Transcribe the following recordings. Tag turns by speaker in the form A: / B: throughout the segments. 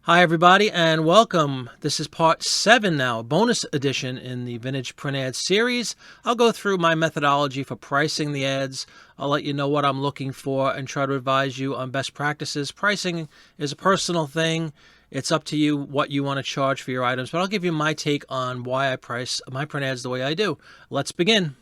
A: Hi, everybody, and welcome. This is part 7 now, a bonus edition in the Vintage Print Ads series. I'll go through my methodology for pricing the ads. I'll let you know what I'm looking for and try to advise you on best practices. Pricing is a personal thing. It's up to you what you want to charge for your items, but I'll give you my take on why I price my print ads the way I do. Let's begin.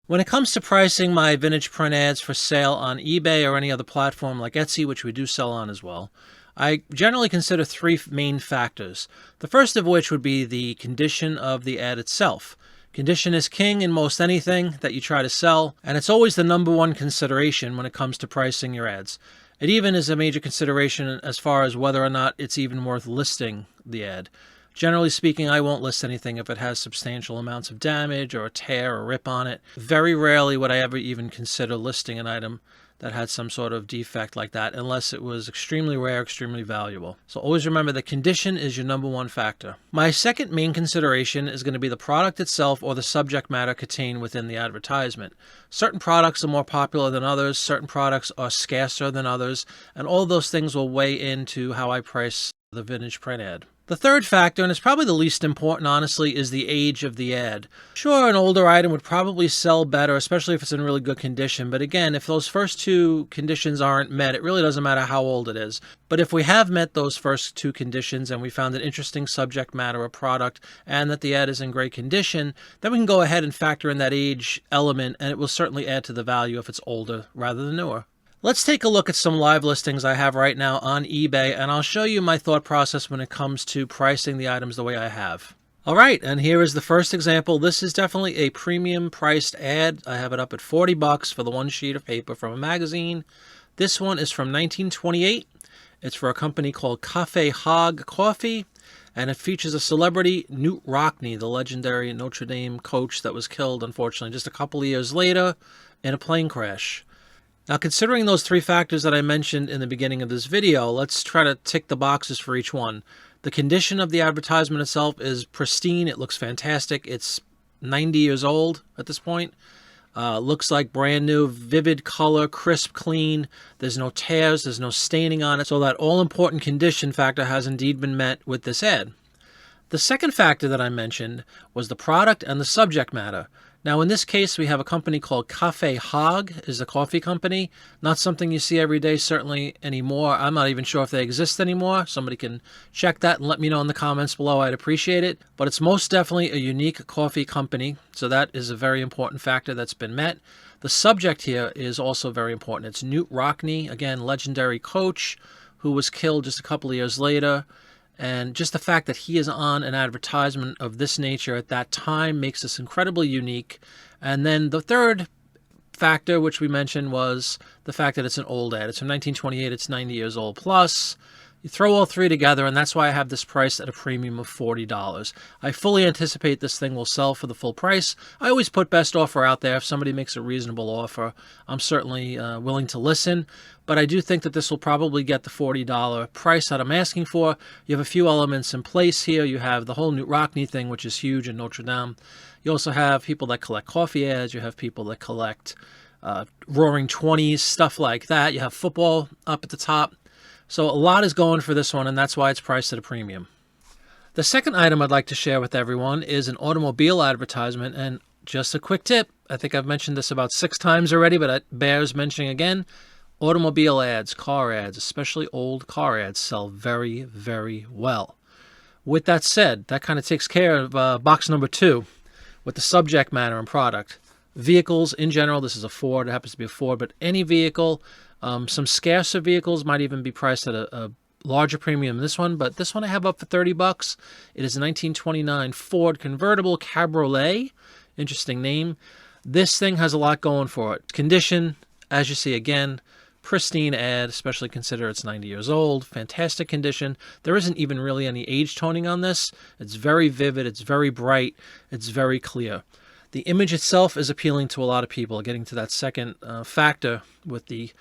A: When it comes to pricing my vintage print ads for sale on eBay or any other platform like Etsy, which we do sell on as well, I generally consider three main factors. The first of which would be the condition of the ad itself. Condition is king in most anything that you try to sell, and it's always the number one consideration when it comes to pricing your ads. It even is a major consideration as far as whether or not it's even worth listing the ad. Generally speaking, I won't list anything if it has substantial amounts of damage or a tear or rip on it. Very rarely would I ever even consider listing an item that had some sort of defect like that, unless it was extremely rare, extremely valuable. So always remember that condition is your number one factor. My second main consideration is going to be the product itself or the subject matter contained within the advertisement. Certain products are more popular than others, certain products are scarcer than others, and all those things will weigh into how I price the vintage print ad. The third factor, and it's probably the least important, honestly, is the age of the ad. Sure, an older item would probably sell better, especially if it's in really good condition. But again, if those first two conditions aren't met, it really doesn't matter how old it is. But if we have met those first two conditions and we found an interesting subject matter or product and that the ad is in great condition, then we can go ahead and factor in that age element, and it will certainly add to the value if it's older rather than newer. Let's take a look at some live listings I have right now on eBay, and I'll show you my thought process when it comes to pricing the items the way I have. All right, and here is the first example. This is definitely a premium priced ad. I have it up at $40 for the one sheet of paper from a magazine. This one is from 1928. It's for a company called Cafe Hog Coffee, and it features a celebrity, Knute Rockne, the legendary Notre Dame coach that was killed, unfortunately, just a couple of years later in a plane crash. Now, considering those three factors that I mentioned in the beginning of this video, let's try to tick the boxes for each one. The condition of the advertisement itself is pristine. It looks fantastic. It's 90 years old at this point. Looks like brand new, vivid color, crisp, clean. There's no tears. There's no staining on it. So that all-important condition factor has indeed been met with this ad. The second factor that I mentioned was the product and the subject matter. Now, in this case, we have a company called Cafe Hog, is a coffee company. Not something you see every day, certainly anymore. I'm not even sure if they exist anymore. Somebody can check that and let me know in the comments below. I'd appreciate it. But it's most definitely a unique coffee company, so that is a very important factor that's been met. The subject here is also very important. It's Knute Rockne, again, legendary coach who was killed just a couple of years later. And just the fact that he is on an advertisement of this nature at that time makes this incredibly unique. And then the third factor, which we mentioned, was the fact that it's an old ad. It's from 1928. It's 90 years old plus. You throw all three together, and that's why I have this priced at a premium of $40. I fully anticipate this thing will sell for the full price. I always put best offer out there. If somebody makes a reasonable offer, I'm certainly willing to listen. But I do think that this will probably get the $40 price that I'm asking for. You have a few elements in place here. You have the whole Knute Rockne thing, which is huge in Notre Dame. You also have people that collect coffee ads. You have people that collect Roaring Twenties, stuff like that. You have football up at the top. So a lot is going for this one, and that's why it's priced at a premium. The second item I'd like to share with everyone is an automobile advertisement, and just a quick tip. I think I've mentioned this about 6 times already, but it bears mentioning again. Automobile ads, car ads, especially old car ads, sell very, very well. With that said, that kind of takes care of box number 2 with the subject matter and product. Vehicles in general, this is a Ford, it happens to be a Ford, but any vehicle. Some scarcer vehicles might even be priced at a larger premium than this one, but this one I have up for $30. It is a 1929 Ford convertible cabriolet. Interesting name. This thing has a lot going for it. Condition, as you see again, pristine ad, especially consider it's 90 years old. Fantastic condition. There isn't even really any age toning on this. It's very vivid. It's very bright. It's very clear. The image itself is appealing to a lot of people. Getting to that second factor with the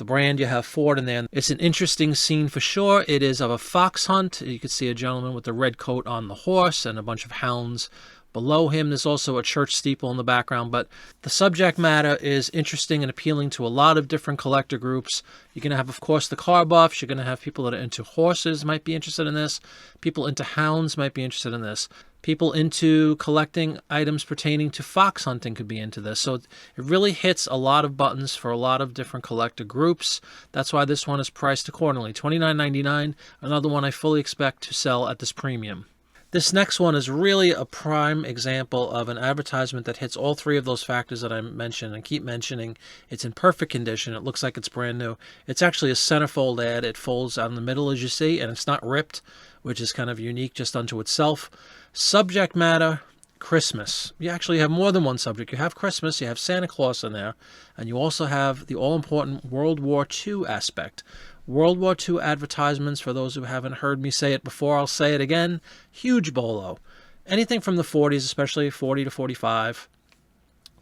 A: brand, you have Ford in there. It's an interesting scene for sure. It is of a fox hunt. You can see a gentleman with a red coat on the horse and a bunch of hounds Below him, there's also a church steeple in the background, but the subject matter is interesting and appealing to a lot of different collector groups. You're going to have, of course, the car buffs. You're going to have people that are into horses might be interested in this. People into hounds might be interested in this. People into collecting items pertaining to fox hunting could be into this. So it really hits a lot of buttons for a lot of different collector groups. That's why this one is priced accordingly. $29.99, another one I fully expect to sell at this premium. This next one is really a prime example of an advertisement that hits all three of those factors that I mentioned and keep mentioning. It's in perfect condition. It looks like it's brand new. It's actually a centerfold ad. It folds out in the middle, as you see, and it's not ripped, which is kind of unique just unto itself. Subject matter, Christmas. You actually have more than one subject. You have Christmas, you have Santa Claus in there, and you also have the all-important World War II aspect. World War II advertisements, for those who haven't heard me say it before, I'll say it again, huge bolo. Anything from the 40s, especially 40 to 45,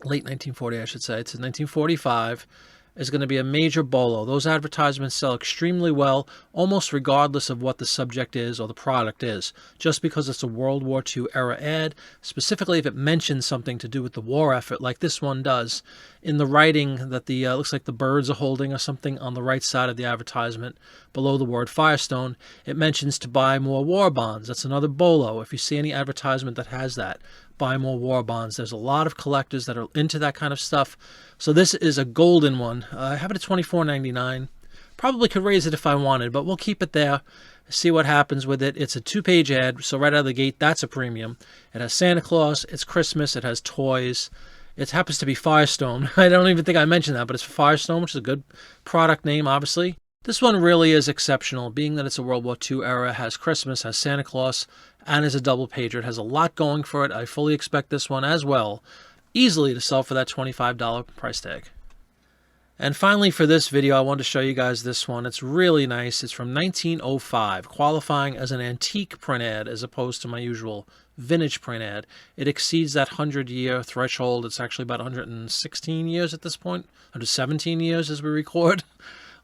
A: late 1940 I should say, to 1945, is going to be a major bolo. Those advertisements sell extremely well, almost regardless of what the subject is or the product is, just because it's a World War II era ad, specifically if it mentions something to do with the war effort, like this one does. In the writing that the looks like the birds are holding or something on the right side of the advertisement, below the word Firestone, it mentions to buy more war bonds. That's another bolo. If you see any advertisement that has that, buy more war bonds. There's a lot of collectors that are into that kind of stuff. So this is a golden one. I have it at $24.99. Probably could raise it if I wanted, but we'll keep it there. See what happens with it. It's a 2-page ad, so right out of the gate, that's a premium. It has Santa Claus, it's Christmas, it has toys. It happens to be Firestone. I don't even think I mentioned that, but it's Firestone, which is a good product name, obviously. This one really is exceptional, being that it's a World War II era, has Christmas, has Santa Claus, and is a double pager. It has a lot going for it. I fully expect this one as well, easily to sell for that $25 price tag. And finally, for this video, I wanted to show you guys this one. It's really nice. It's from 1905, qualifying as an antique print ad as opposed to my usual vintage print ad. It exceeds that 100-year threshold. It's actually about 116 years at this point, 117 years as we record.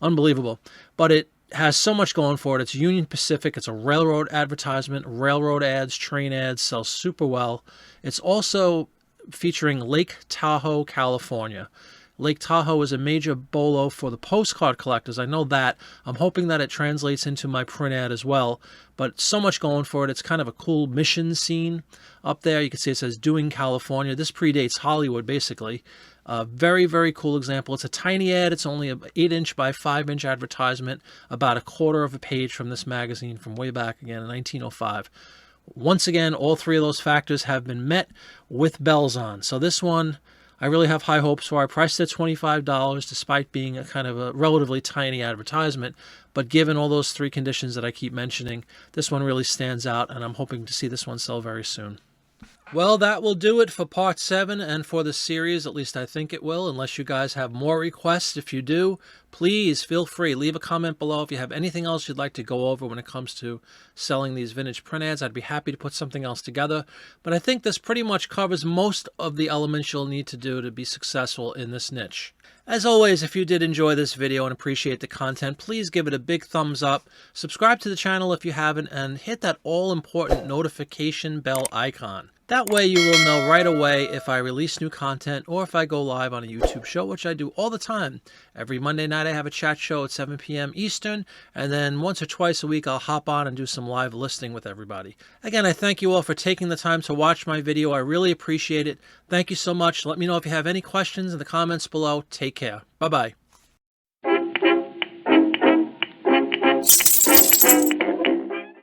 A: Unbelievable. But it has so much going for it. It's Union Pacific. It's a railroad advertisement. Railroad ads, train ads sell super well. It's also featuring Lake Tahoe, California. Lake Tahoe is a major bolo for the postcard collectors. I know that. I'm hoping that it translates into my print ad as well. But so much going for it. It's kind of a cool mission scene up there. You can see it says Doing California. This predates Hollywood, basically. Very, very cool example. It's a tiny ad. It's only an 8-inch by 5-inch advertisement, about a quarter of a page from this magazine from way back again in 1905. Once again, all three of those factors have been met with bells on. So this one, I really have high hopes for. I priced it at $25 despite being a kind of a relatively tiny advertisement. But given all those three conditions that I keep mentioning, this one really stands out, and I'm hoping to see this one sell very soon. Well, that will do it for part 7 and for the series. At least I think it will, unless you guys have more requests. If you do, please feel free. Leave a comment below if you have anything else you'd like to go over when it comes to selling these vintage print ads. I'd be happy to put something else together. But I think this pretty much covers most of the elements you'll need to do to be successful in this niche. As always, if you did enjoy this video and appreciate the content, please give it a big thumbs up. Subscribe to the channel if you haven't, and hit that all-important notification bell icon. That way you will know right away if I release new content or if I go live on a YouTube show, which I do all the time. Every Monday night I have a chat show at 7 p.m. Eastern, and then once or twice a week I'll hop on and do some live listening with everybody. Again, I thank you all for taking the time to watch my video. I really appreciate it. Thank you so much. Let me know if you have any questions in the comments below. Take care. Bye-bye.